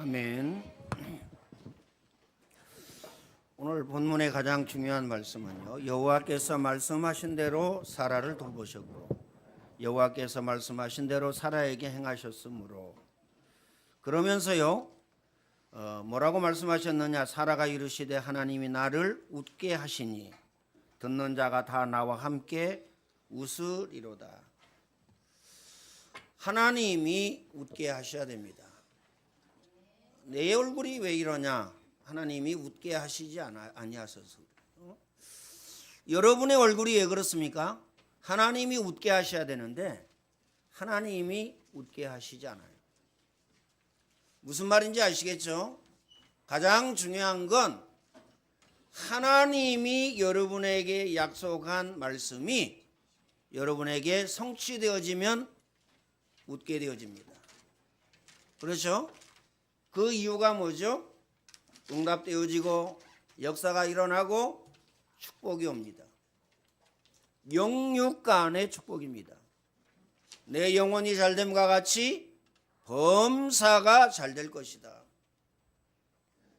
아멘. 오늘 본문의 가장 중요한 말씀은요, 여호와께서 말씀하신 대로 사라를 돌보셨고 여호와께서 말씀하신 대로 사라에게 행하셨으므로, 그러면서요 뭐라고 말씀하셨느냐? 사라가 이르시되 하나님이 나를 웃게 하시니 듣는 자가 다 나와 함께 웃으리로다. 하나님이 웃게 하셔야 됩니다. 내 얼굴이 왜 이러냐? 하나님이 웃게 하시지 아니하셔서. 여러분의 얼굴이 왜 그렇습니까? 하나님이 웃게 하셔야 되는데 하나님이 웃게 하시지 않아요. 무슨 말인지 아시겠죠? 가장 중요한 건 하나님이 여러분에게 약속한 말씀이 여러분에게 성취되어지면 웃게 되어집니다. 그렇죠? 그 이유가 뭐죠? 응답되어지고 역사가 일어나고 축복이 옵니다. 영육 간의 축복입니다. 내 영혼이 잘됨과 같이 범사가 잘 될 것이다.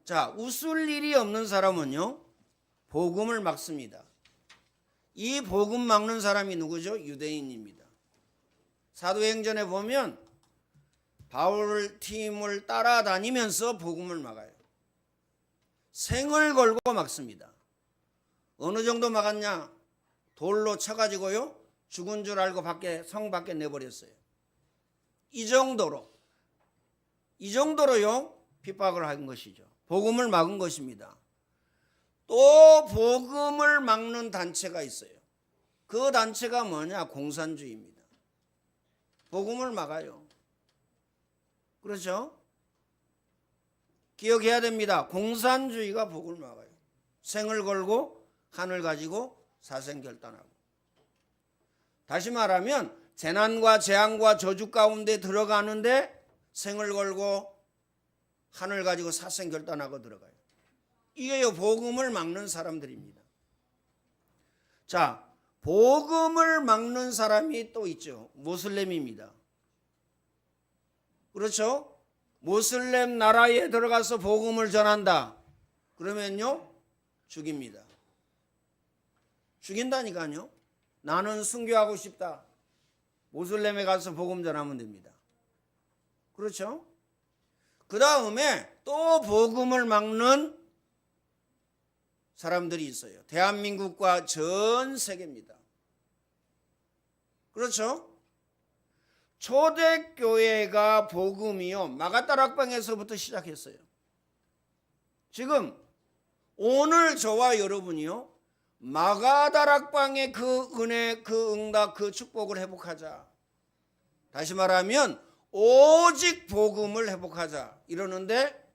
자, 웃을 일이 없는 사람은요, 복음을 막습니다. 이 복음 막는 사람이 누구죠? 유대인입니다. 사도행전에 보면 바울 팀을 따라다니면서 복음을 막아요. 생을 걸고 막습니다. 어느 정도 막았냐? 돌로 쳐가지고요, 죽은 줄 알고 성 밖에 내버렸어요. 이 정도로요 핍박을 한 것이죠. 복음을 막은 것입니다. 또 복음을 막는 단체가 있어요. 그 단체가 뭐냐? 공산주의입니다. 복음을 막아요. 그렇죠? 기억해야 됩니다. 공산주의가 복음을 막아요. 생을 걸고 한을 가지고 사생결단하고. 다시 말하면 재난과 재앙과 저주 가운데 들어가는데 생을 걸고 한을 가지고 사생결단하고 들어가요. 이게요 복음을 막는 사람들입니다. 자, 복음을 막는 사람이 또 있죠. 모슬렘입니다. 그렇죠? 모슬렘 나라에 들어가서 복음을 전한다. 그러면요 죽입니다. 죽인다니까요. 나는 순교하고 싶다. 모슬렘에 가서 복음 전하면 됩니다. 그렇죠? 그 다음에 또 복음을 막는 사람들이 있어요. 대한민국과 전 세계입니다. 그렇죠? 초대교회가 복음이요 마가다락방에서부터 시작했어요. 지금 오늘 저와 여러분이요 마가다락방의 그 은혜, 그 응답, 그 축복을 회복하자. 다시 말하면 오직 복음을 회복하자 이러는데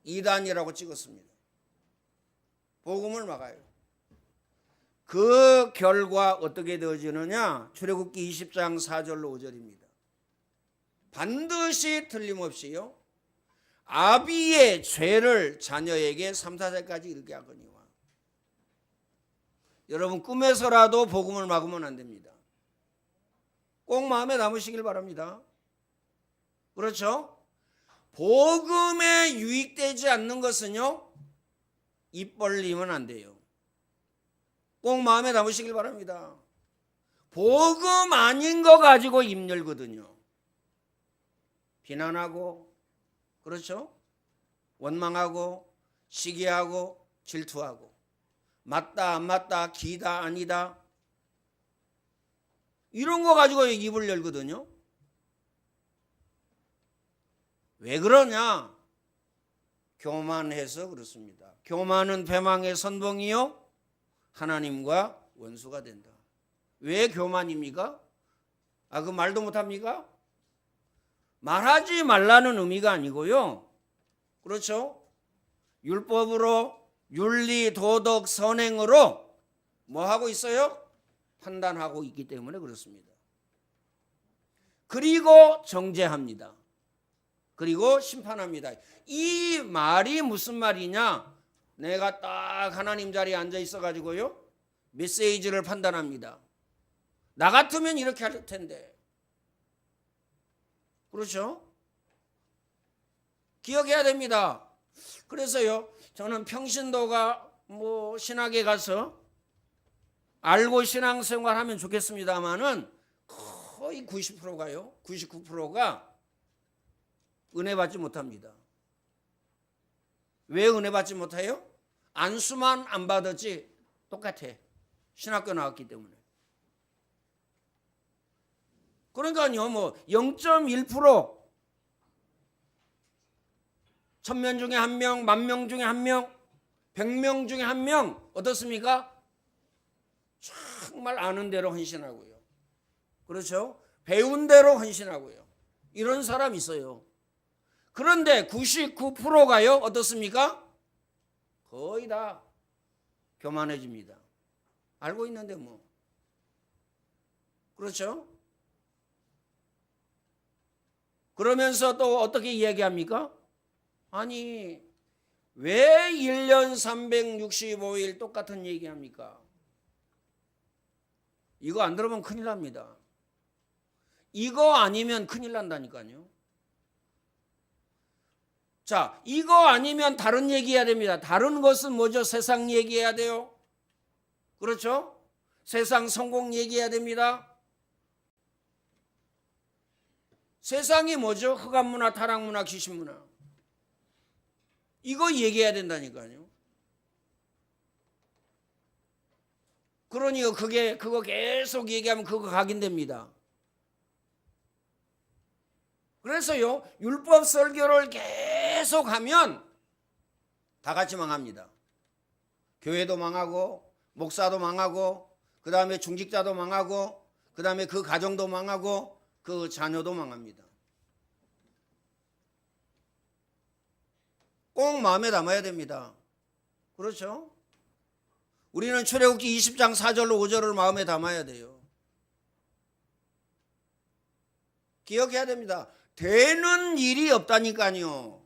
이단이라고 찍었습니다. 복음을 막아요. 그 결과 어떻게 되어지느냐? 출애굽기 20장 4절로 5절입니다. 반드시 틀림없이요 아비의 죄를 자녀에게 3, 4세까지 이르게 하거니와. 여러분 꿈에서라도 복음을 막으면 안 됩니다. 꼭 마음에 담으시길 바랍니다. 그렇죠? 복음에 유익되지 않는 것은요 입 벌리면 안 돼요. 꼭 마음에 담으시길 바랍니다. 복음 아닌 거 가지고 입 열거든요. 비난하고, 그렇죠? 원망하고, 시기하고, 질투하고, 맞다 안 맞다, 기다 아니다, 이런 거 가지고 입을 열거든요. 왜 그러냐? 교만해서 그렇습니다. 교만은 패망의 선봉이요 하나님과 원수가 된다. 왜 교만입니까? 그 말도 못합니까? 말하지 말라는 의미가 아니고요. 그렇죠? 율법으로 윤리, 도덕, 선행으로 뭐 하고 있어요? 판단하고 있기 때문에 그렇습니다. 그리고 정죄합니다. 그리고 심판합니다. 이 말이 무슨 말이냐? 내가 딱 하나님 자리에 앉아 있어 가지고요 메시지를 판단합니다. 나 같으면 이렇게 할 텐데. 그렇죠? 기억해야 됩니다. 그래서요, 저는 평신도가 신학에 가서 알고 신앙생활 하면 좋겠습니다만은 거의 90%가요, 99%가 은혜 받지 못합니다. 왜 은혜 받지 못해요? 안수만 안 받았지 똑같아. 신학교 나왔기 때문에. 그러니까요, 0.1%, 1000명 중에 1명, 10,000명 중에 1명, 100명 중에 1명 어떻습니까? 정말 아는 대로 헌신하고요. 그렇죠? 배운 대로 헌신하고요. 이런 사람 있어요. 그런데 99%가요 어떻습니까? 거의 다 교만해집니다. 알고 있는데 그렇죠? 그러면서 또 어떻게 이야기합니까? 아니, 왜 1년 365일 똑같은 얘기합니까? 이거 안 들으면 큰일 납니다. 이거 아니면 큰일 난다니까요. 자, 이거 아니면 다른 얘기해야 됩니다. 다른 것은 뭐죠? 세상 얘기해야 돼요. 그렇죠? 세상 성공 얘기해야 됩니다. 세상이 뭐죠? 흑암문화, 타락문화, 귀신문화. 이거 얘기해야 된다니까요. 그러니까 그거 계속 얘기하면 그거 각인됩니다. 그래서요, 율법 설교를 계속 하면 다 같이 망합니다. 교회도 망하고, 목사도 망하고, 그 다음에 중직자도 망하고, 그 다음에 그 가정도 망하고, 그 자녀도 망합니다. 꼭 마음에 담아야 됩니다. 그렇죠? 우리는 출애굽기 20장 4절로 5절을 마음에 담아야 돼요. 기억해야 됩니다. 되는 일이 없다니까요.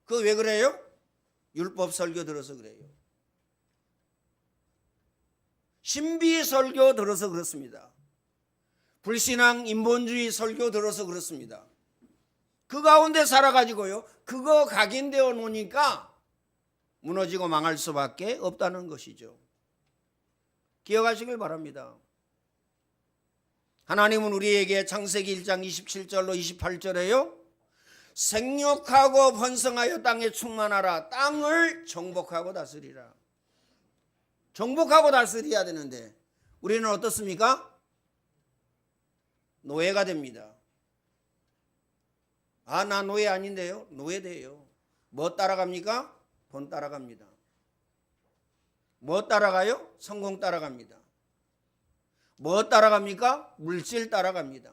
그거 왜 그래요? 율법 설교 들어서 그래요. 신비 설교 들어서 그렇습니다. 불신앙 인본주의 설교 들어서 그렇습니다. 그 가운데 살아가지고요, 그거 각인되어 놓으니까 무너지고 망할 수밖에 없다는 것이죠. 기억하시길 바랍니다. 하나님은 우리에게 창세기 1장 27절로 28절에요, 생육하고 번성하여 땅에 충만하라, 땅을 정복하고 다스리라. 정복하고 다스려야 되는데 우리는 어떻습니까? 노예가 됩니다. 아, 나 노예 아닌데요? 노예돼요. 뭐 따라갑니까? 돈 따라갑니다. 뭐 따라가요? 성공 따라갑니다. 뭐 따라갑니까? 물질 따라갑니다.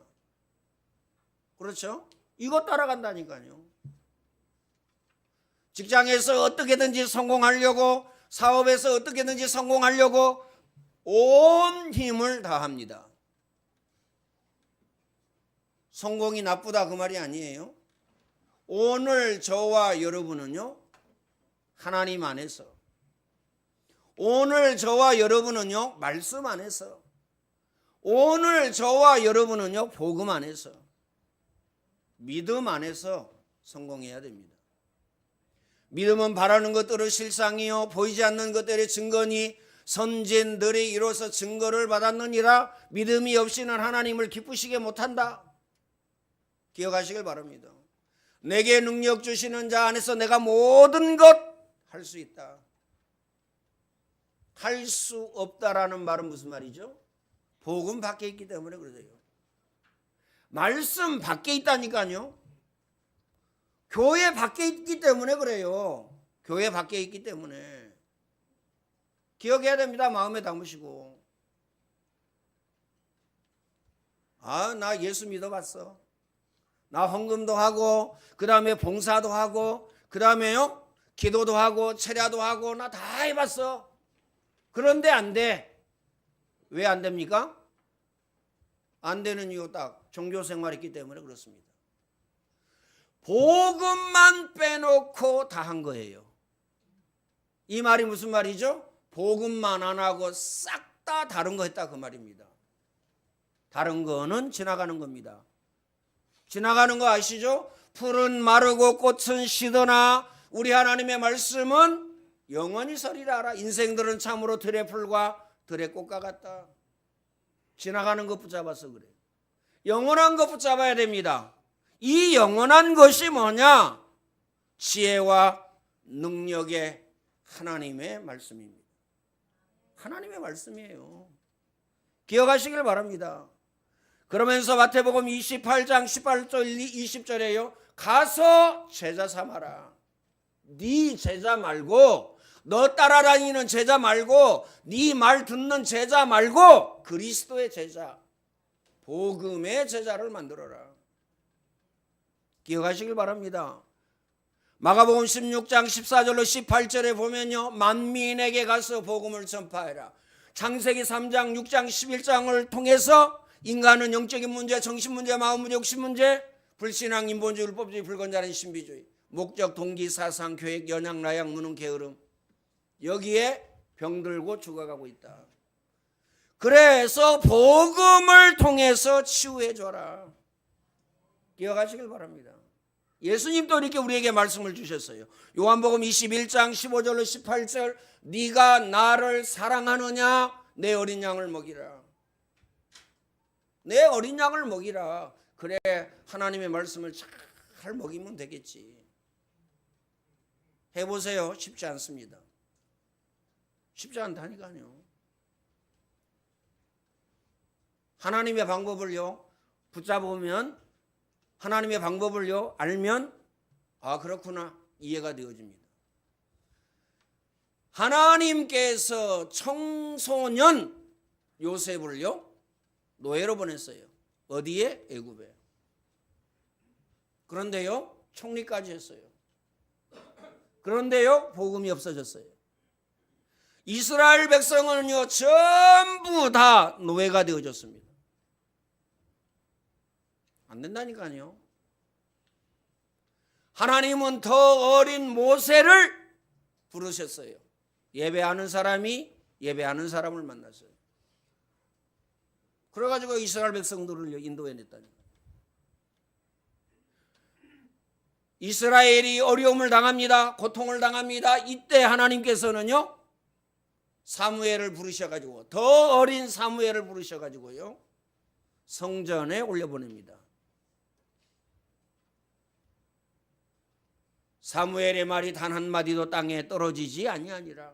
그렇죠? 이거 따라간다니까요. 직장에서 어떻게든지 성공하려고, 사업에서 어떻게든지 성공하려고 온 힘을 다합니다. 성공이 나쁘다 그 말이 아니에요. 오늘 저와 여러분은요, 하나님 안에서, 오늘 저와 여러분은요, 말씀 안에서, 오늘 저와 여러분은요, 복음 안에서, 믿음 안에서 성공해야 됩니다. 믿음은 바라는 것들의 실상이요 보이지 않는 것들의 증거니 선진들이 이로써 증거를 받았느니라. 믿음이 없이는 하나님을 기쁘시게 못한다. 기억하시길 바랍니다. 내게 능력 주시는 자 안에서 내가 모든 것 할 수 있다. 할 수 없다라는 말은 무슨 말이죠? 복음 밖에 있기 때문에 그러세요. 말씀 밖에 있다니까요. 교회 밖에 있기 때문에 그래요. 교회 밖에 있기 때문에. 기억해야 됩니다. 마음에 담으시고. 아, 나 예수 믿어봤어. 나 헌금도 하고, 그 다음에 봉사도 하고, 그 다음에요, 기도도 하고, 철야도 하고, 나 다 해봤어. 그런데 안 돼. 왜 안 됩니까? 안 되는 이유 딱 종교 생활했기 때문에 그렇습니다. 복음만 빼놓고 다 한 거예요. 이 말이 무슨 말이죠? 복음만 안 하고 싹 다 다른 거 했다 그 말입니다. 다른 거는 지나가는 겁니다. 지나가는 거 아시죠? 풀은 마르고 꽃은 시드나 우리 하나님의 말씀은 영원히 서리라 하라. 인생들은 참으로 들의 풀과 들의 꽃과 같다. 지나가는 것 붙잡아서 그래. 영원한 것 붙잡아야 됩니다. 이 영원한 것이 뭐냐? 지혜와 능력의 하나님의 말씀입니다. 하나님의 말씀이에요. 기억하시길 바랍니다. 그러면서 마태복음 28장 18절 20절에요. 가서 제자 삼아라. 네 제자 말고, 너 따라다니는 제자 말고, 네 말 듣는 제자 말고 그리스도의 제자, 복음의 제자를 만들어라. 기억하시길 바랍니다. 마가복음 16장 14절로 18절에 보면요, 만민에게 가서 복음을 전파해라. 창세기 3장 6장 11장을 통해서 인간은 영적인 문제, 정신문제, 마음문제, 욕심문제, 불신앙, 인본주의, 율법주의, 불건전한 신비주의, 목적, 동기, 사상, 계획, 연약, 나약, 무능, 게으름, 여기에 병들고 죽어가고 있다. 그래서 복음을 통해서 치유해줘라. 기억하시길 바랍니다. 예수님도 이렇게 우리에게 말씀을 주셨어요. 요한복음 21장 15절로 18절, 네가 나를 사랑하느냐? 내 어린 양을 먹이라. 내 어린 양을 먹이라. 그래 하나님의 말씀을 잘 먹이면 되겠지. 해보세요. 쉽지 않습니다. 쉽지 않다니까요. 하나님의 방법을요 붙잡으면, 하나님의 방법을요 알면, 아 그렇구나 이해가 되어집니다. 하나님께서 청소년 요셉을요 노예로 보냈어요. 어디에? 애굽에. 그런데요 총리까지 했어요. 그런데요 복음이 없어졌어요. 이스라엘 백성은요 전부 다 노예가 되어졌습니다. 안 된다니까요. 하나님은 더 어린 모세를 부르셨어요. 예배하는 사람이 예배하는 사람을 만났어요. 그래가지고 이스라엘 백성들을 인도해냈다니까요. 이스라엘이 어려움을 당합니다. 고통을 당합니다. 이때 하나님께서는요 사무엘을 부르셔가지고, 더 어린 사무엘을 부르셔가지고요 성전에 올려보냅니다. 사무엘의 말이 단 한마디도 땅에 떨어지지 아니하니라.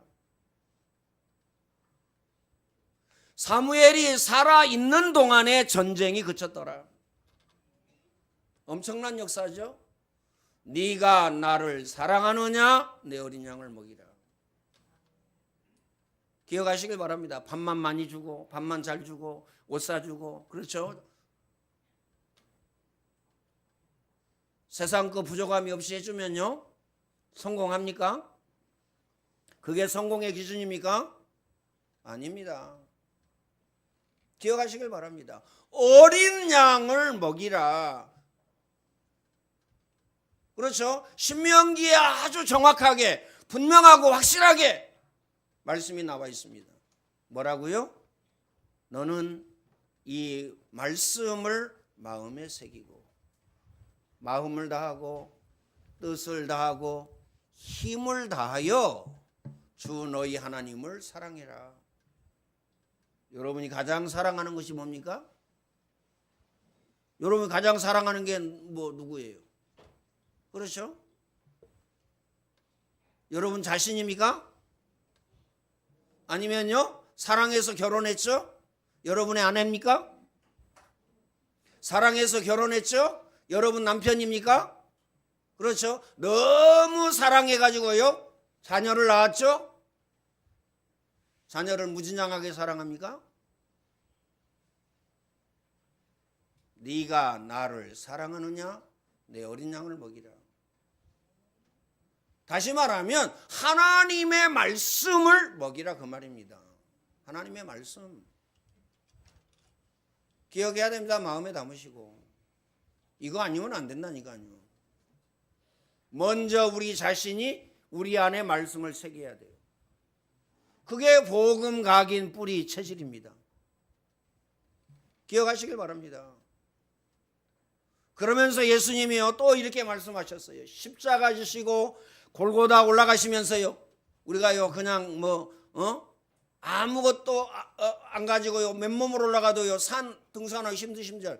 사무엘이 살아있는 동안에 전쟁이 그쳤더라. 엄청난 역사죠. 네가 나를 사랑하느냐? 내 어린 양을 먹이라. 기억하시길 바랍니다. 밥만 많이 주고, 밥만 잘 주고, 옷 사주고, 그렇죠? 세상 그 부족함이 없이 해주면요 성공합니까? 그게 성공의 기준입니까? 아닙니다. 기억하시길 바랍니다. 어린 양을 먹이라. 그렇죠? 신명기에 아주 정확하게 분명하고 확실하게 말씀이 나와 있습니다. 뭐라고요? 너는 이 말씀을 마음에 새기고 마음을 다하고 뜻을 다하고 힘을 다하여 주 너희 하나님을 사랑해라. 여러분이 가장 사랑하는 것이 뭡니까? 여러분이 가장 사랑하는 게 뭐 누구예요? 그렇죠? 여러분 자신입니까? 아니면요 사랑해서 결혼했죠? 여러분의 아내입니까? 사랑해서 결혼했죠? 여러분 남편입니까? 그렇죠? 너무 사랑해가지고요 자녀를 낳았죠? 자녀를 무진장하게 사랑합니까? 네가 나를 사랑하느냐? 내 어린 양을 먹이라. 다시 말하면 하나님의 말씀을 먹이라 그 말입니다. 하나님의 말씀 기억해야 됩니다. 마음에 담으시고. 이거 아니면 안 된다니까요. 먼저 우리 자신이 우리 안에 말씀을 새겨야 돼요. 그게 복음 각인 뿌리 체질입니다. 기억하시길 바랍니다. 그러면서 예수님이요 또 이렇게 말씀하셨어요. 십자가 지시고 골고다 올라가시면서요. 우리가요 그냥 아무것도 안 가지고요 맨몸으로 올라가도요 산 등산하기 힘드심절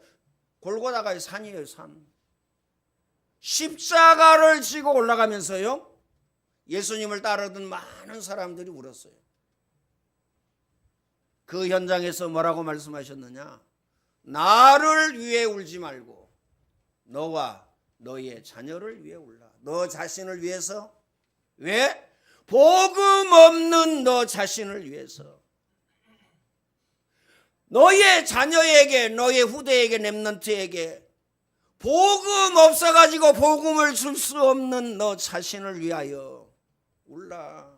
골고다가 산이에요 산. 십자가를 지고 올라가면서요 예수님을 따르던 많은 사람들이 울었어요. 그 현장에서 뭐라고 말씀하셨느냐? 나를 위해 울지 말고 너와 너의 자녀를 위해 울라. 너 자신을 위해서. 왜? 복음 없는 너 자신을 위해서. 너의 자녀에게, 너의 후대에게, 렘넌트에게 복음 없어가지고 복음을 줄 수 없는 너 자신을 위하여 울라.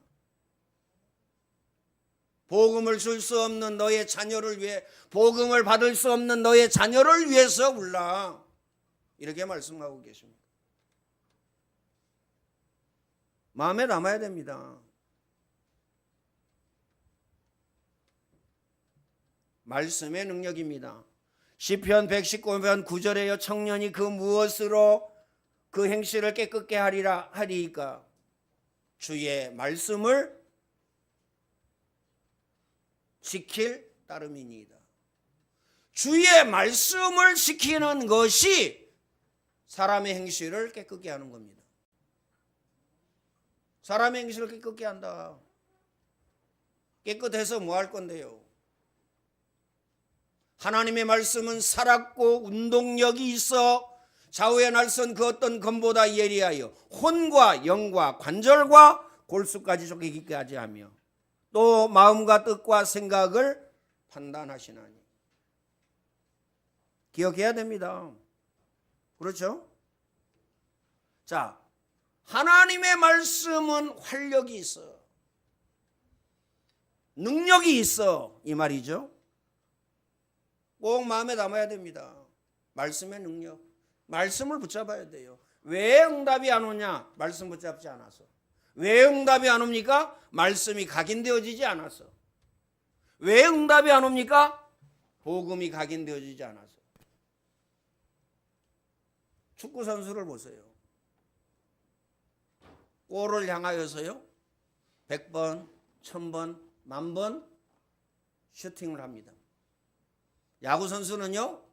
복음을 줄 수 없는 너의 자녀를 위해, 복음을 받을 수 없는 너의 자녀를 위해서 울라. 이렇게 말씀하고 계십니다. 마음에 담아야 됩니다. 말씀의 능력입니다. 시편 119편 9절에요. 청년이 그 무엇으로 그 행실을 깨끗게 하리이까? 주의 말씀을 지킬 따름이니이다. 주의 말씀을 지키는 것이 사람의 행실을 깨끗게 하는 겁니다. 사람의 행실을 깨끗게 한다. 깨끗해서 뭐 할 건데요? 하나님의 말씀은 살았고 운동력이 있어 좌우의 날선 그 어떤 검보다 예리하여 혼과 영과 관절과 골수까지 쪼개기까지 하며 또 마음과 뜻과 생각을 판단하시나니. 기억해야 됩니다. 그렇죠? 자, 하나님의 말씀은 활력이 있어. 능력이 있어. 이 말이죠. 꼭 마음에 담아야 됩니다. 말씀의 능력. 말씀을 붙잡아야 돼요. 왜 응답이 안 오냐? 말씀 붙잡지 않아서. 왜 응답이 안 옵니까? 말씀이 각인되어지지 않아서. 왜 응답이 안 옵니까? 복음이 각인되어지지 않아서. 축구 선수를 보세요. 골을 향하여서요 100번, 1000번, 10,000번 슈팅을 합니다. 야구 선수는요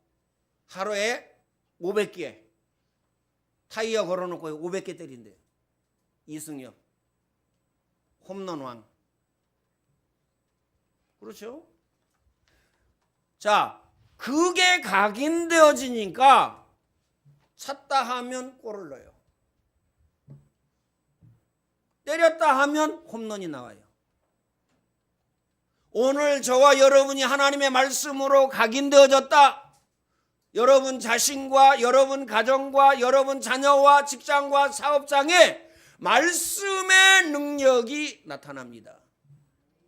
하루에 500개 타이어 걸어놓고 500개 때린대요. 이승엽 홈런 왕. 그렇죠? 자, 그게 각인되어지니까 찼다 하면 골을 넣어요. 때렸다 하면 홈런이 나와요. 오늘 저와 여러분이 하나님의 말씀으로 각인되어졌다. 여러분 자신과 여러분 가정과 여러분 자녀와 직장과 사업장에 말씀의 능력이 나타납니다.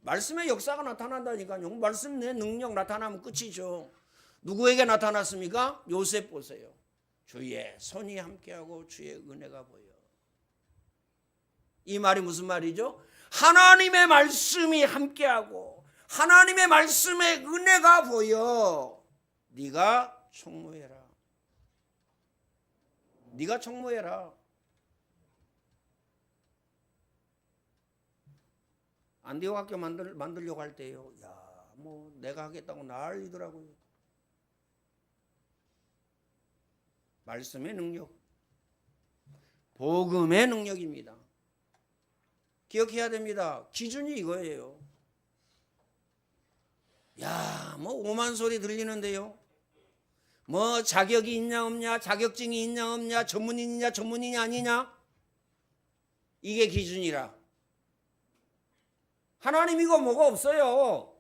말씀의 역사가 나타난다니까요. 말씀의 능력 나타나면 끝이죠. 누구에게 나타났습니까? 요셉 보세요. 주의 손이 함께하고 주의 은혜가 보여. 이 말이 무슨 말이죠? 하나님의 말씀이 함께하고 하나님의 말씀의 은혜가 보여. 네가 총무해라. 네가 총무해라. 안디옥 학교 만들려고 할 때요. 야, 뭐 내가 하겠다고 난리더라고요. 말씀의 능력, 복음의 능력입니다. 기억해야 됩니다. 기준이 이거예요. 야, 뭐 오만 소리 들리는데요. 뭐 자격이 있냐 없냐, 자격증이 있냐 없냐, 전문인이냐 전문인이 아니냐, 이게 기준이라. 하나님 이거 뭐가 없어요.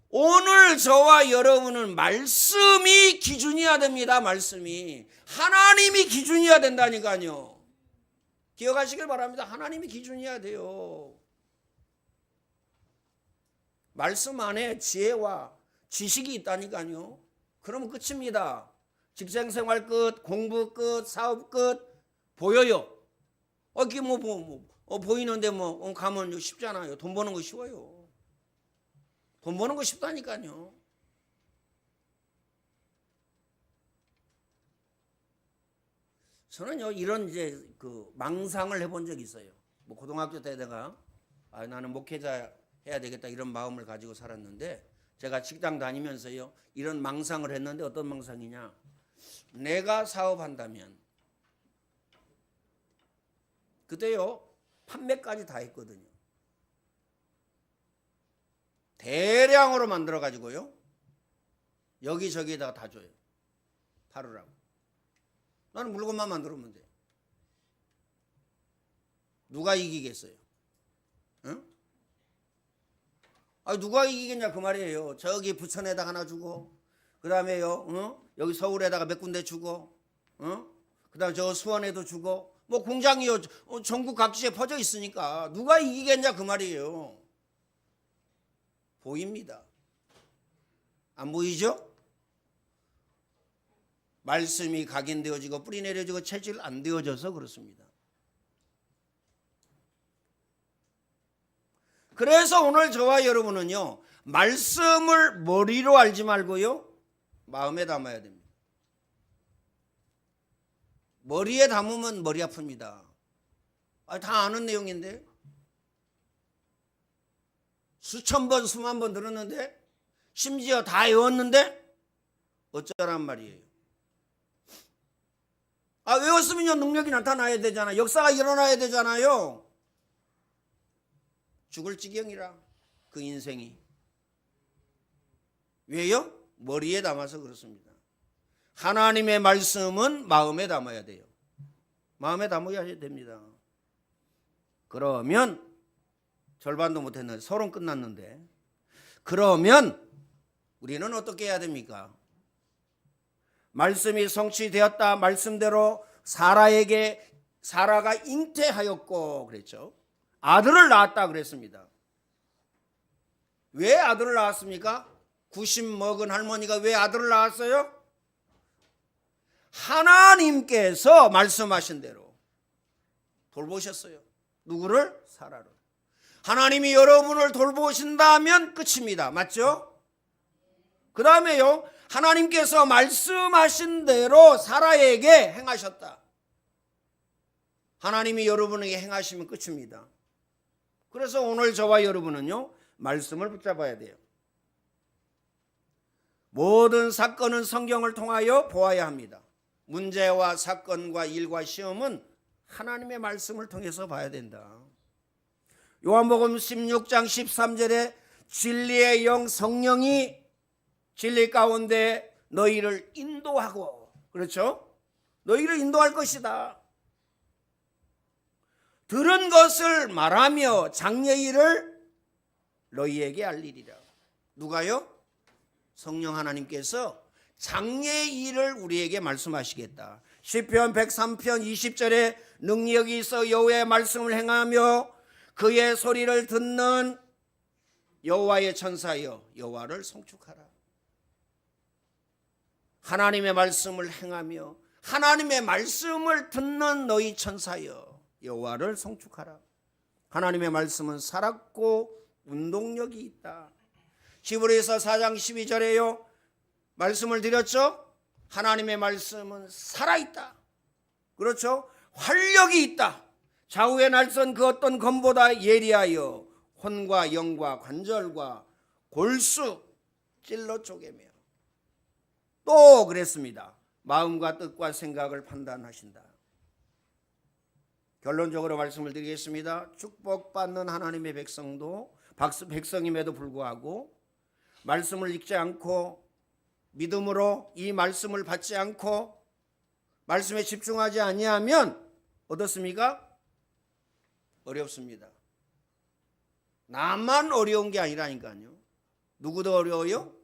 오늘 저와 여러분은 말씀이 기준이어야 됩니다. 말씀이 하나님이 기준이어야 된다니까요. 기억하시길 바랍니다. 하나님이 기준이어야 돼요. 말씀 안에 지혜와 지식이 있다니까요. 그러면 끝입니다. 직장생활 끝, 공부 끝, 사업 끝. 보여요. 이게 보이는데 가면 쉽잖아요. 돈 버는 거 쉬워요. 돈 버는 거 쉽다니까요. 저는요 이런 이제 그 망상을 해본 적이 있어요. 뭐 고등학교 때 내가 나는 목회자 해야 되겠다 이런 마음을 가지고 살았는데 제가 직장 다니면서요 이런 망상을 했는데 어떤 망상이냐? 내가 사업한다면 그때요 판매까지 다 했거든요. 대량으로 만들어 가지고요 여기저기에다가 다 줘요. 팔으라고. 나는 물건만 만들면 돼. 누가 이기겠어요? 응? 누가 이기겠냐 그 말이에요. 저기 부천에다가 하나 주고 그 다음에요 여기 서울에다가 몇 군데 주고 그 다음에 저 수원에도 주고 뭐 공장이요 전국 각지에 퍼져 있으니까 누가 이기겠냐 그 말이에요. 보입니다. 안 보이죠? 말씀이 각인되어지고 뿌리 내려지고 체질 안 되어져서 그렇습니다. 그래서 오늘 저와 여러분은요 말씀을 머리로 알지 말고요 마음에 담아야 됩니다. 머리에 담으면 머리 아픕니다. 다 아는 내용인데 수천 번 수만 번 들었는데 심지어 다 외웠는데 어쩌란 말이에요. 외웠으면 능력이 나타나야 되잖아요. 역사가 일어나야 되잖아요. 죽을 지경이라 그 인생이. 왜요? 머리에 담아서 그렇습니다. 하나님의 말씀은 마음에 담아야 돼요. 마음에 담아야 됩니다. 그러면 절반도 못했는데 서론 끝났는데 그러면 우리는 어떻게 해야 됩니까? 말씀이 성취되었다. 말씀대로 사라가 잉태하였고 그랬죠. 아들을 낳았다 그랬습니다. 왜 아들을 낳았습니까? 90 먹은 할머니가 왜 아들을 낳았어요? 하나님께서 말씀하신 대로 돌보셨어요. 누구를? 사라를. 하나님이 여러분을 돌보신다면 끝입니다. 맞죠? 그 다음에요 하나님께서 말씀하신 대로 사라에게 행하셨다. 하나님이 여러분에게 행하시면 끝입니다. 그래서 오늘 저와 여러분은요 말씀을 붙잡아야 돼요. 모든 사건은 성경을 통하여 보아야 합니다. 문제와 사건과 일과 시험은 하나님의 말씀을 통해서 봐야 된다. 요한복음 16장 13절에 진리의 영 성령이 진리 가운데 너희를 인도하고 그렇죠? 너희를 인도할 것이다. 들은 것을 말하며 장래의 일을 너희에게 알리리라. 누가요? 성령 하나님께서 장래의 일을 우리에게 말씀하시겠다. 시편 103편 20절에 능력이 있어 여호와의 말씀을 행하며 그의 소리를 듣는 여호와의 천사여 여호와를 송축하라. 하나님의 말씀을 행하며 하나님의 말씀을 듣는 너희 천사여 여호와를 송축하라. 하나님의 말씀은 살았고 운동력이 있다. 히브리서 4장 12절에요 말씀을 드렸죠. 하나님의 말씀은 살아있다. 그렇죠. 활력이 있다. 좌우의 날선 그 어떤 검보다 예리하여 혼과 영과 관절과 골수 찔러 쪼개며 또 그랬습니다. 마음과 뜻과 생각을 판단하신다. 결론적으로 말씀을 드리겠습니다. 축복받는 하나님의 백성임에도 불구하고 말씀을 읽지 않고 믿음으로 이 말씀을 받지 않고 말씀에 집중하지 아니하면 어떻습니까? 어렵습니다. 나만 어려운 게 아니라니까요. 누구도 어려워요?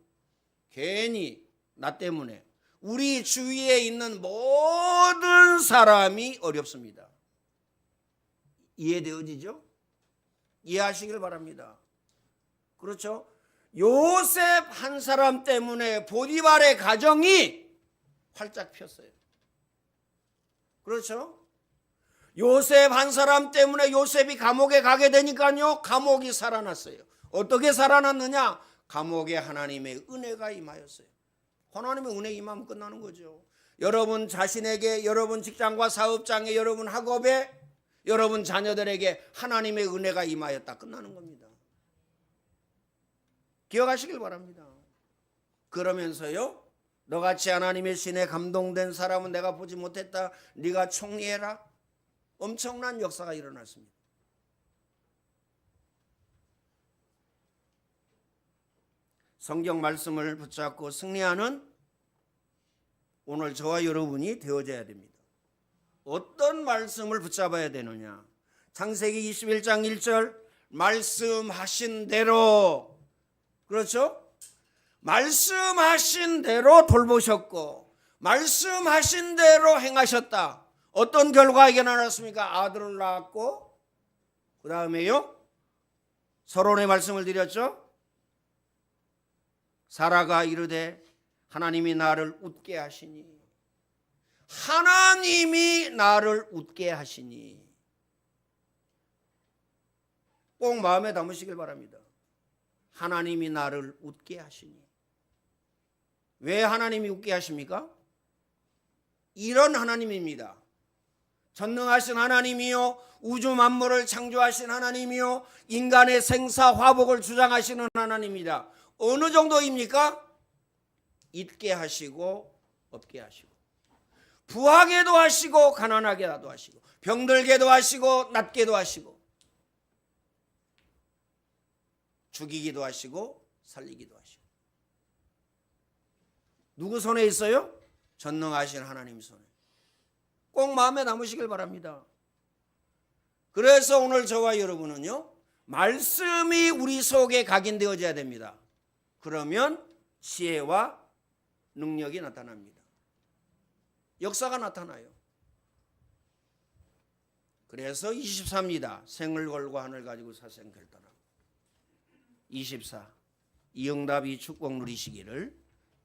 괜히 나 때문에 우리 주위에 있는 모든 사람이 어렵습니다. 이해되어지죠? 이해하시길 바랍니다. 그렇죠? 요셉 한 사람 때문에 보디발의 가정이 활짝 폈어요. 그렇죠? 요셉 한 사람 때문에 요셉이 감옥에 가게 되니까요 감옥이 살아났어요. 어떻게 살아났느냐? 감옥에 하나님의 은혜가 임하였어요. 하나님의 은혜 임하면 끝나는 거죠. 여러분 자신에게, 여러분 직장과 사업장에, 여러분 학업에, 여러분 자녀들에게 하나님의 은혜가 임하였다. 끝나는 겁니다. 기억하시길 바랍니다. 그러면서요, 너같이 하나님의 신에 감동된 사람은 내가 보지 못했다. 네가 총리해라. 엄청난 역사가 일어났습니다. 성경 말씀을 붙잡고 승리하는 오늘 저와 여러분이 되어져야 됩니다. 어떤 말씀을 붙잡아야 되느냐? 창세기 21장 1절 말씀하신 대로, 그렇죠? 말씀하신 대로 돌보셨고 말씀하신 대로 행하셨다. 어떤 결과가 일어났습니까? 아들을 낳았고 그 다음에요, 서론의 말씀을 드렸죠. 사라가 이르되 하나님이 나를 웃게 하시니, 하나님이 나를 웃게 하시니. 꼭 마음에 담으시길 바랍니다. 하나님이 나를 웃게 하시니. 왜 하나님이 웃게 하십니까? 이런 하나님입니다. 전능하신 하나님이요, 우주 만물을 창조하신 하나님이요, 인간의 생사 화복을 주장하시는 하나님입니다. 어느 정도입니까? 있게 하시고 없게 하시고, 부하게도 하시고 가난하게도 하시고, 병들게도 하시고 낫게도 하시고, 죽이기도 하시고 살리기도 하시고. 누구 손에 있어요? 전능하신 하나님 손에. 꼭 마음에 담으시길 바랍니다. 그래서 오늘 저와 여러분은요, 말씀이 우리 속에 각인되어져야 됩니다. 그러면 지혜와 능력이 나타납니다. 역사가 나타나요. 그래서 24입니다. 생을 걸고 하늘 가지고 사생 결단하고. 24. 이 응답이 축복 누리시기를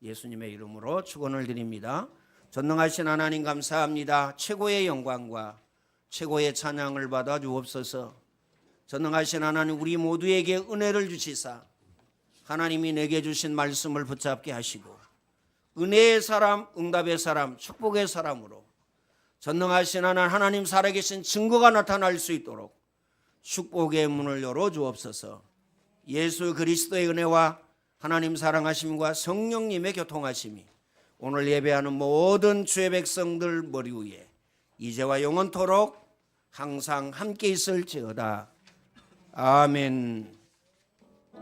예수님의 이름으로 축원을 드립니다. 전능하신 하나님 감사합니다. 최고의 영광과 최고의 찬양을 받아 주옵소서. 전능하신 하나님, 우리 모두에게 은혜를 주시사 하나님이 내게 주신 말씀을 붙잡게 하시고 은혜의 사람, 응답의 사람, 축복의 사람으로 전능하신 하나님 살아계신 증거가 나타날 수 있도록 축복의 문을 열어 주옵소서. 예수 그리스도의 은혜와 하나님 사랑하심과 성령님의 교통하심이 오늘 예배하는 모든 주의 백성들 머리 위에 이제와 영원토록 항상 함께 있을지어다. 아멘.